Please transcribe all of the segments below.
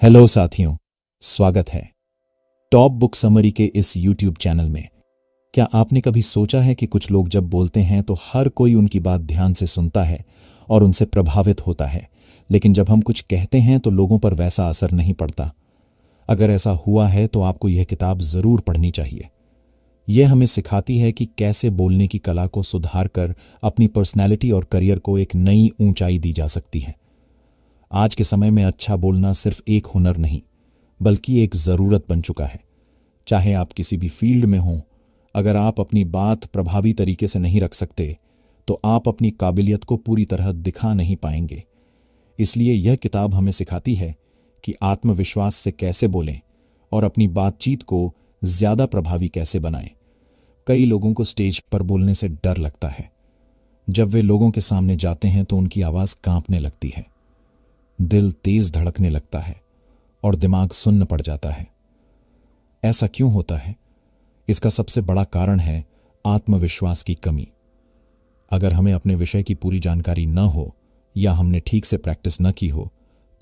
Hello साथियों, स्वागत है टॉप बुक समरी के इस यूट्यूब चैनल में। क्या आपने कभी सोचा है कि कुछ लोग जब बोलते हैं तो हर कोई उनकी बात ध्यान से सुनता है और उनसे प्रभावित होता है, लेकिन जब हम कुछ कहते हैं तो लोगों पर वैसा असर नहीं पड़ता। अगर ऐसा हुआ है तो आपको यह किताब जरूर पढ़नी चाहिए। यह हमें सिखाती है कि कैसे बोलने की कला को सुधार कर अपनी पर्सनैलिटी और करियर को एक नई ऊंचाई दी जा सकती है। आज के समय में अच्छा बोलना सिर्फ एक हुनर नहीं, बल्कि एक जरूरत बन चुका है। चाहे आप किसी भी फील्ड में हों, अगर आप अपनी बात प्रभावी तरीके से नहीं रख सकते तो आप अपनी काबिलियत को पूरी तरह दिखा नहीं पाएंगे। इसलिए यह किताब हमें सिखाती है कि आत्मविश्वास से कैसे बोलें और अपनी बातचीत को ज्यादा प्रभावी कैसे बनाएं। कई लोगों को स्टेज पर बोलने से डर लगता है। जब वे लोगों के सामने जाते हैं तो उनकी आवाज कांपने लगती है, दिल तेज धड़कने लगता है और दिमाग सुन्न पड़ जाता है। ऐसा क्यों होता है? इसका सबसे बड़ा कारण है आत्मविश्वास की कमी। अगर हमें अपने विषय की पूरी जानकारी न हो या हमने ठीक से प्रैक्टिस न की हो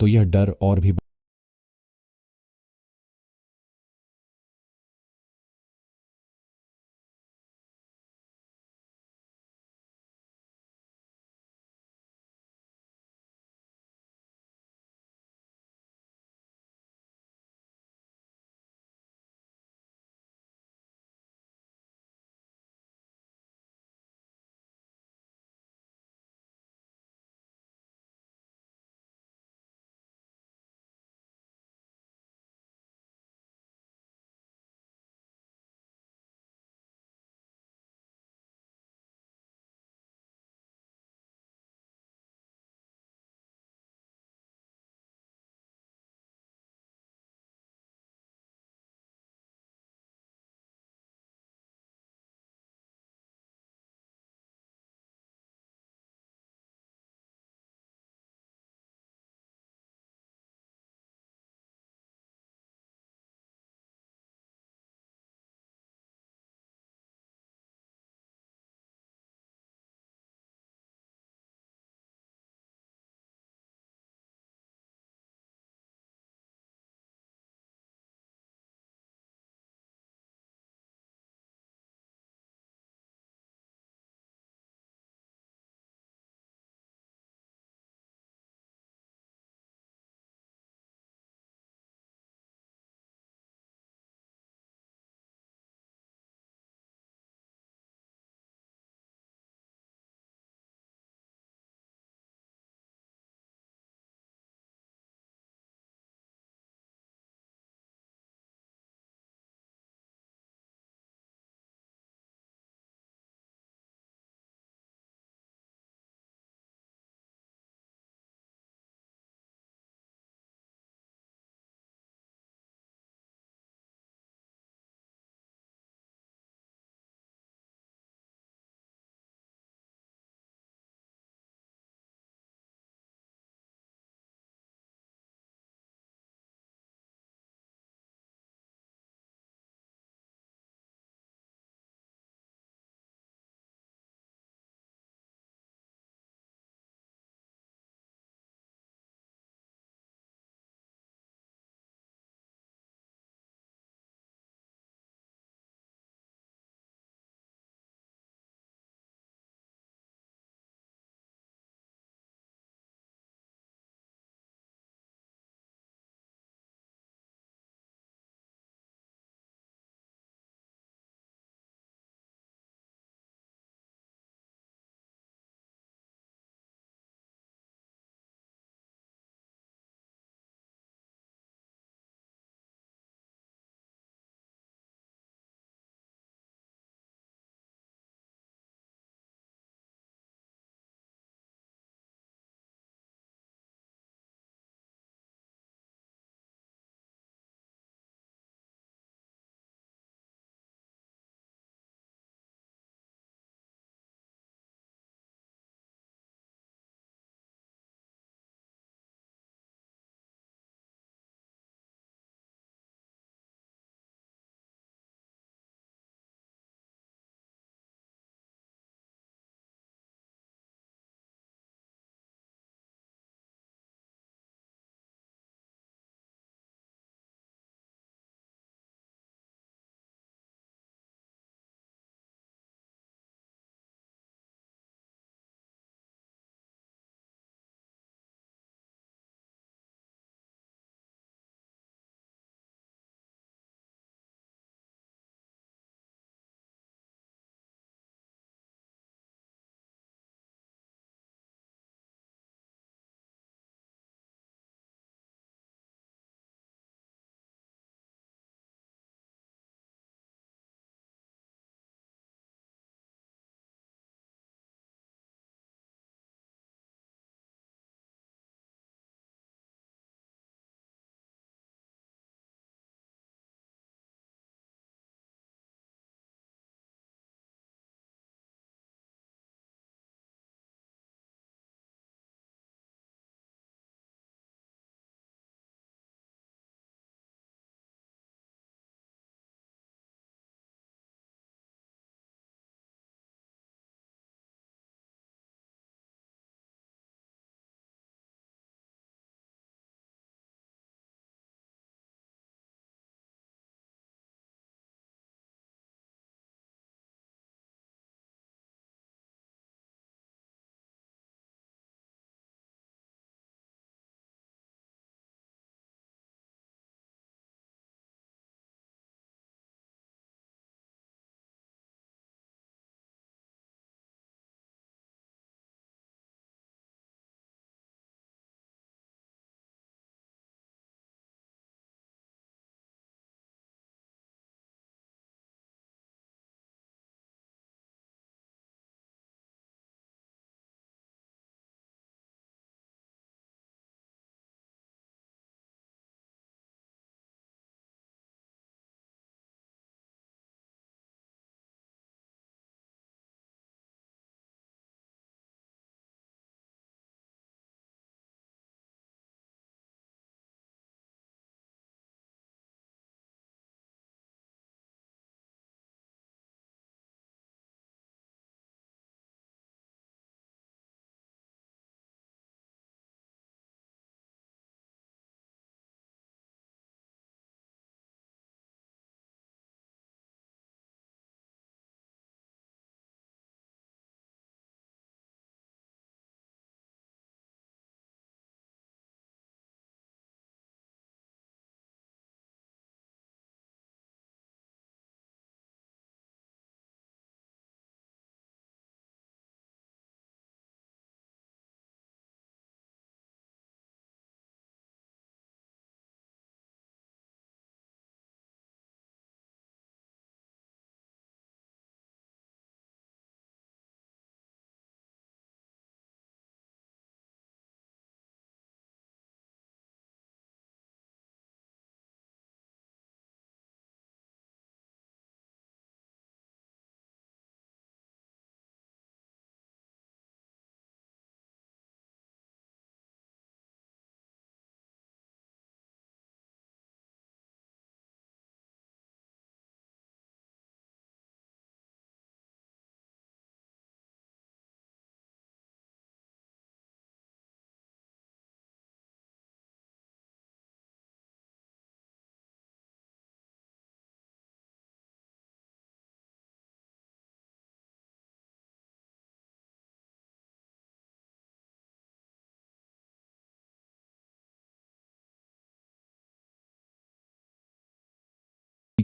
तो यह डर और भी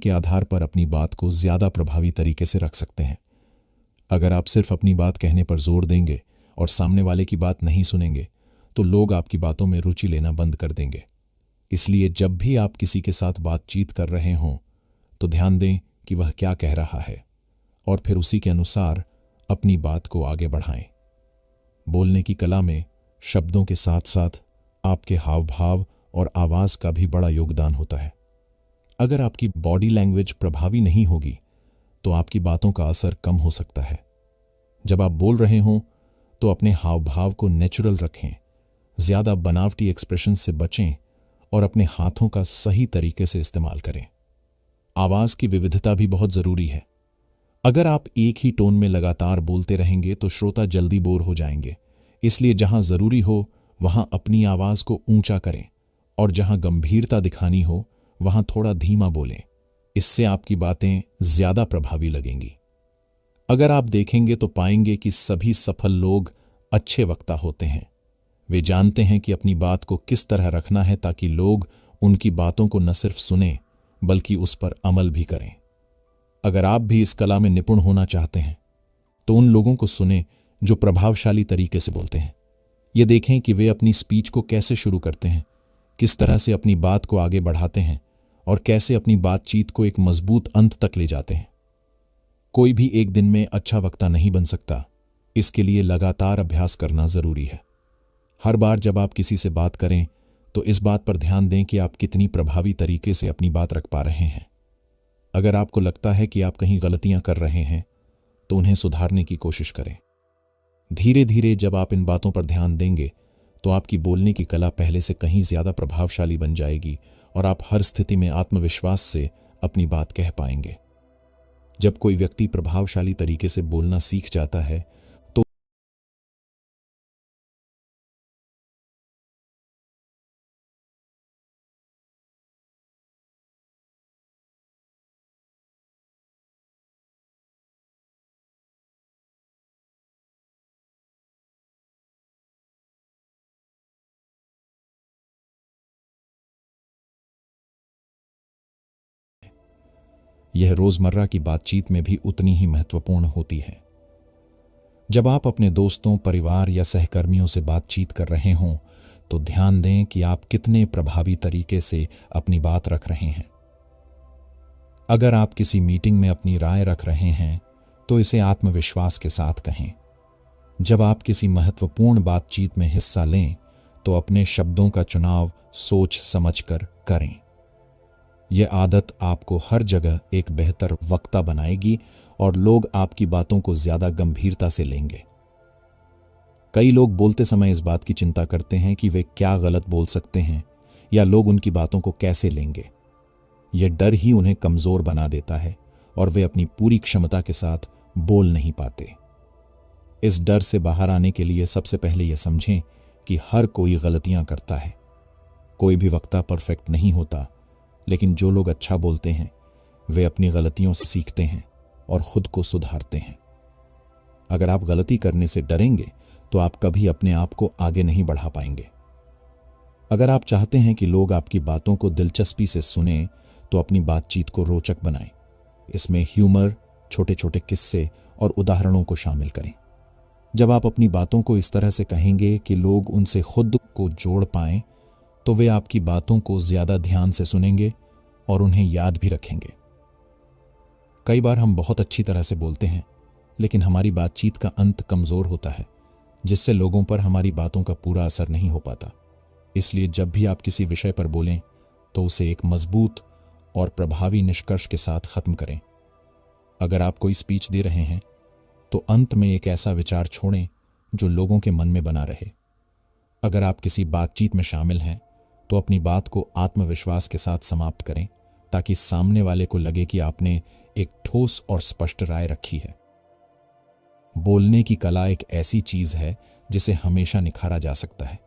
के आधार पर अपनी बात को ज्यादा प्रभावी तरीके से रख सकते हैं। अगर आप सिर्फ अपनी बात कहने पर जोर देंगे और सामने वाले की बात नहीं सुनेंगे तो लोग आपकी बातों में रुचि लेना बंद कर देंगे। इसलिए जब भी आप किसी के साथ बातचीत कर रहे हों तो ध्यान दें कि वह क्या कह रहा है और फिर उसी के अनुसार अपनी बात को आगे बढ़ाएं। बोलने की कला में शब्दों के साथ साथ आपके हाव भाव और आवाज का भी बड़ा योगदान होता है। अगर आपकी बॉडी लैंग्वेज प्रभावी नहीं होगी तो आपकी बातों का असर कम हो सकता है। जब आप बोल रहे हों तो अपने हाव भाव को नेचुरल रखें, ज्यादा बनावटी एक्सप्रेशन से बचें और अपने हाथों का सही तरीके से इस्तेमाल करें। आवाज की विविधता भी बहुत जरूरी है। अगर आप एक ही टोन में लगातार बोलते रहेंगे तो श्रोता जल्दी बोर हो जाएंगे। इसलिए जहां जरूरी हो वहां अपनी आवाज को ऊंचा करें और जहां गंभीरता दिखानी हो वहां थोड़ा धीमा बोलें। इससे आपकी बातें ज्यादा प्रभावी लगेंगी। अगर आप देखेंगे तो पाएंगे कि सभी सफल लोग अच्छे वक्ता होते हैं। वे जानते हैं कि अपनी बात को किस तरह रखना है ताकि लोग उनकी बातों को न सिर्फ सुनें बल्कि उस पर अमल भी करें। अगर आप भी इस कला में निपुण होना चाहते हैं तो उन लोगों को सुनें जो प्रभावशाली तरीके से बोलते हैं। ये देखें कि वे अपनी स्पीच को कैसे शुरू करते हैं, किस तरह से अपनी बात को आगे बढ़ाते हैं और कैसे अपनी बातचीत को एक मजबूत अंत तक ले जाते हैं। कोई भी एक दिन में अच्छा वक्ता नहीं बन सकता। इसके लिए लगातार अभ्यास करना जरूरी है। हर बार जब आप किसी से बात करें तो इस बात पर ध्यान दें कि आप कितनी प्रभावी तरीके से अपनी बात रख पा रहे हैं। अगर आपको लगता है कि आप कहीं गलतियां कर रहे हैं तो उन्हें सुधारने की कोशिश करें। धीरे धीरे जब आप इन बातों पर ध्यान देंगे तो आपकी बोलने की कला पहले से कहीं ज्यादा प्रभावशाली बन जाएगी और आप हर स्थिति में आत्मविश्वास से अपनी बात कह पाएंगे। जब कोई व्यक्ति प्रभावशाली तरीके से बोलना सीख जाता है तो यह रोजमर्रा की बातचीत में भी उतनी ही महत्वपूर्ण होती है। जब आप अपने दोस्तों, परिवार या सहकर्मियों से बातचीत कर रहे हों तो ध्यान दें कि आप कितने प्रभावी तरीके से अपनी बात रख रहे हैं। अगर आप किसी मीटिंग में अपनी राय रख रहे हैं तो इसे आत्मविश्वास के साथ कहें। जब आप किसी महत्वपूर्ण बातचीत में हिस्सा लें तो अपने शब्दों का चुनाव सोच समझकर करें। यह आदत आपको हर जगह एक बेहतर वक्ता बनाएगी और लोग आपकी बातों को ज्यादा गंभीरता से लेंगे। कई लोग बोलते समय इस बात की चिंता करते हैं कि वे क्या गलत बोल सकते हैं या लोग उनकी बातों को कैसे लेंगे। यह डर ही उन्हें कमजोर बना देता है और वे अपनी पूरी क्षमता के साथ बोल नहीं पाते। इस डर से बाहर आने के लिए सबसे पहले यह समझें कि हर कोई गलतियां करता है। कोई भी वक्ता परफेक्ट नहीं होता, लेकिन जो लोग अच्छा बोलते हैं वे अपनी गलतियों से सीखते हैं और खुद को सुधारते हैं। अगर आप गलती करने से डरेंगे तो आप कभी अपने आप को आगे नहीं बढ़ा पाएंगे। अगर आप चाहते हैं कि लोग आपकी बातों को दिलचस्पी से सुनें तो अपनी बातचीत को रोचक बनाएं। इसमें ह्यूमर, छोटे छोटे किस्से और उदाहरणों को शामिल करें। जब आप अपनी बातों को इस तरह से कहेंगे कि लोग उनसे खुद को जोड़ पाएं तो वे आपकी बातों को ज्यादा ध्यान से सुनेंगे और उन्हें याद भी रखेंगे। कई बार हम बहुत अच्छी तरह से बोलते हैं लेकिन हमारी बातचीत का अंत कमजोर होता है, जिससे लोगों पर हमारी बातों का पूरा असर नहीं हो पाता। इसलिए जब भी आप किसी विषय पर बोलें तो उसे एक मजबूत और प्रभावी निष्कर्ष के साथ खत्म करें। अगर आप कोई स्पीच दे रहे हैं तो अंत में एक ऐसा विचार छोड़ें जो लोगों के मन में बना रहे। अगर आप किसी बातचीत में शामिल हैं तो अपनी बात को आत्मविश्वास के साथ समाप्त करें ताकि सामने वाले को लगे कि आपने एक ठोस और स्पष्ट राय रखी है। बोलने की कला एक ऐसी चीज है जिसे हमेशा निखारा जा सकता है।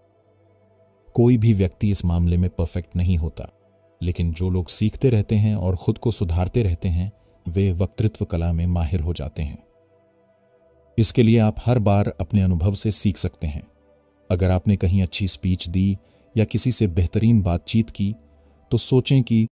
कोई भी व्यक्ति इस मामले में परफेक्ट नहीं होता, लेकिन जो लोग सीखते रहते हैं और खुद को सुधारते रहते हैं वे वक्तृत्व कला में माहिर हो जाते हैं। इसके लिए आप हर बार अपने अनुभव से सीख सकते हैं। अगर आपने कहीं अच्छी स्पीच दी या किसी से बेहतरीन बातचीत की तो सोचें कि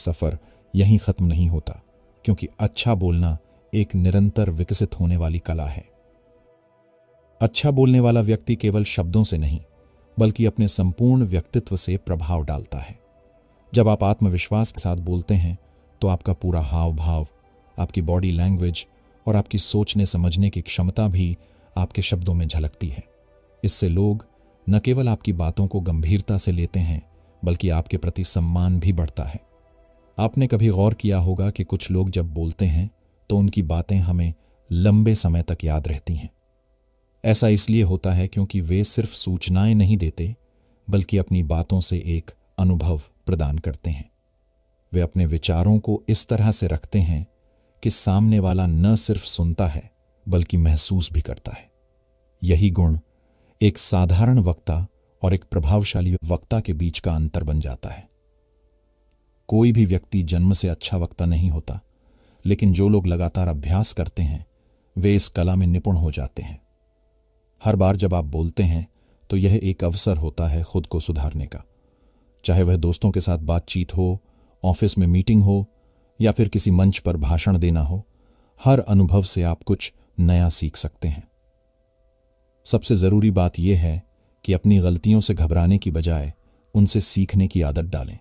सफ़र यहीं ख़त्म नहीं होता, क्योंकि अच्छा बोलना एक निरंतर विकसित होने वाली कला है। अच्छा बोलने वाला व्यक्ति केवल शब्दों से नहीं, बल्कि अपने संपूर्ण व्यक्तित्व से प्रभाव डालता है। जब आप आत्मविश्वास के साथ बोलते हैं तो आपका पूरा हाव भाव, आपकी बॉडी लैंग्वेज और आपकी सोचने समझने की क्षमता भी आपके शब्दों में झलकती है। इससे लोग न केवल आपकी बातों को गंभीरता से लेते हैं, बल्कि आपके प्रति सम्मान भी बढ़ता है। आपने कभी गौर किया होगा कि कुछ लोग जब बोलते हैं तो उनकी बातें हमें लंबे समय तक याद रहती हैं। ऐसा इसलिए होता है क्योंकि वे सिर्फ सूचनाएं नहीं देते, बल्कि अपनी बातों से एक अनुभव प्रदान करते हैं। वे अपने विचारों को इस तरह से रखते हैं कि सामने वाला न सिर्फ सुनता है, बल्कि महसूस भी करता है। यही गुण एक साधारण वक्ता और एक प्रभावशाली वक्ता के बीच का अंतर बन जाता है। कोई भी व्यक्ति जन्म से अच्छा वक्ता नहीं होता, लेकिन जो लोग लगातार अभ्यास करते हैं वे इस कला में निपुण हो जाते हैं। हर बार जब आप बोलते हैं तो यह एक अवसर होता है खुद को सुधारने का, चाहे वह दोस्तों के साथ बातचीत हो, ऑफिस में मीटिंग हो या फिर किसी मंच पर भाषण देना हो। हर अनुभव से आप कुछ नया सीख सकते हैं। सबसे जरूरी बात यह है कि अपनी गलतियों से घबराने की बजाय उनसे सीखने की आदत डालें।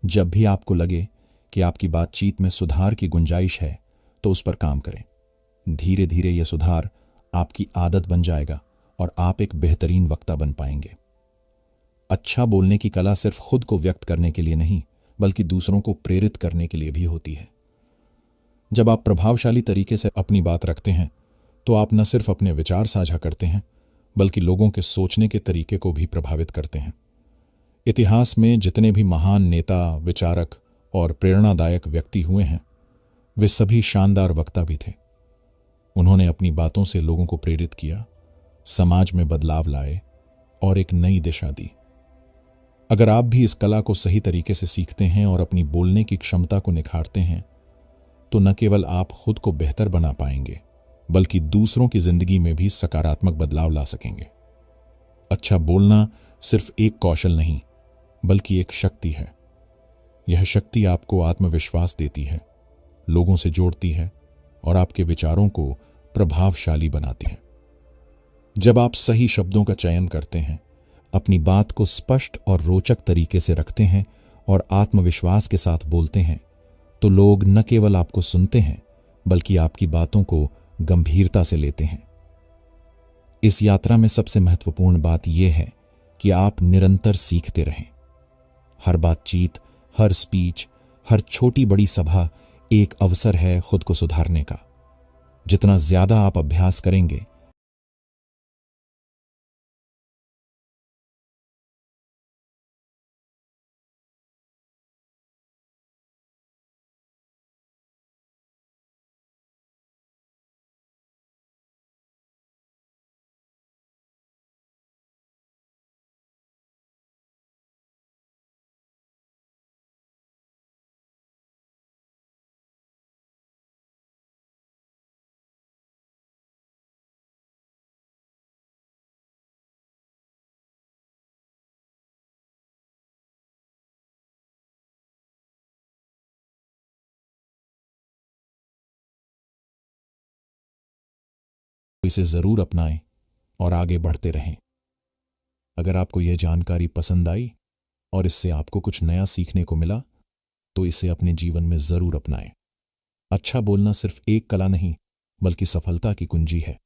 जब भी आपको लगे कि आपकी बातचीत में सुधार की गुंजाइश है तो उस पर काम करें। धीरे धीरे यह सुधार आपकी आदत बन जाएगा और आप एक बेहतरीन वक्ता बन पाएंगे। अच्छा बोलने की कला सिर्फ खुद को व्यक्त करने के लिए नहीं, बल्कि दूसरों को प्रेरित करने के लिए भी होती है। जब आप प्रभावशाली तरीके से अपनी बात रखते हैं तो आप न सिर्फ अपने विचार साझा करते हैं, बल्कि लोगों के सोचने के तरीके को भी प्रभावित करते हैं। इतिहास में जितने भी महान नेता, विचारक और प्रेरणादायक व्यक्ति हुए हैं, वे सभी शानदार वक्ता भी थे। उन्होंने अपनी बातों से लोगों को प्रेरित किया, समाज में बदलाव लाए और एक नई दिशा दी। अगर आप भी इस कला को सही तरीके से सीखते हैं और अपनी बोलने की क्षमता को निखारते हैं, तो न केवल आप खुद को बेहतर बना पाएंगे, बल्कि दूसरों की जिंदगी में भी सकारात्मक बदलाव ला सकेंगे। अच्छा बोलना सिर्फ एक कौशल नहीं, बल्कि एक शक्ति है। यह शक्ति आपको आत्मविश्वास देती है, लोगों से जोड़ती है और आपके विचारों को प्रभावशाली बनाती है। जब आप सही शब्दों का चयन करते हैं, अपनी बात को स्पष्ट और रोचक तरीके से रखते हैं और आत्मविश्वास के साथ बोलते हैं, तो लोग न केवल आपको सुनते हैं, बल्कि आपकी बातों को गंभीरता से लेते हैं। इस यात्रा में सबसे महत्वपूर्ण बात यह है कि आप निरंतर सीखते रहें। हर बातचीत, हर स्पीच, हर छोटी बड़ी सभा एक अवसर है खुद को सुधारने का। जितना ज्यादा आप अभ्यास करेंगे, इसे जरूर अपनाएं और आगे बढ़ते रहें। अगर आपको यह जानकारी पसंद आई और इससे आपको कुछ नया सीखने को मिला, तो इसे अपने जीवन में जरूर अपनाएं। अच्छा बोलना सिर्फ एक कला नहीं, बल्कि सफलता की कुंजी है।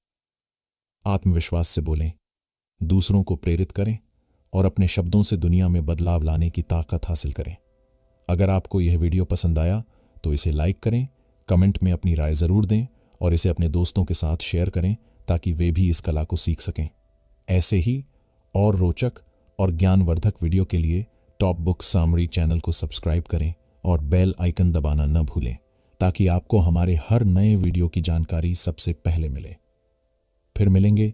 आत्मविश्वास से बोलें, दूसरों को प्रेरित करें और अपने शब्दों से दुनिया में बदलाव लाने की ताकत हासिल करें। अगर आपको यह वीडियो पसंद आया तो इसे लाइक करें, कमेंट में अपनी राय जरूर दें और इसे अपने दोस्तों के साथ शेयर करें ताकि वे भी इस कला को सीख सकें। ऐसे ही और रोचक और ज्ञानवर्धक वीडियो के लिए टॉप बुक समरी चैनल को सब्सक्राइब करें और बेल आइकन दबाना न भूलें, ताकि आपको हमारे हर नए वीडियो की जानकारी सबसे पहले मिले। फिर मिलेंगे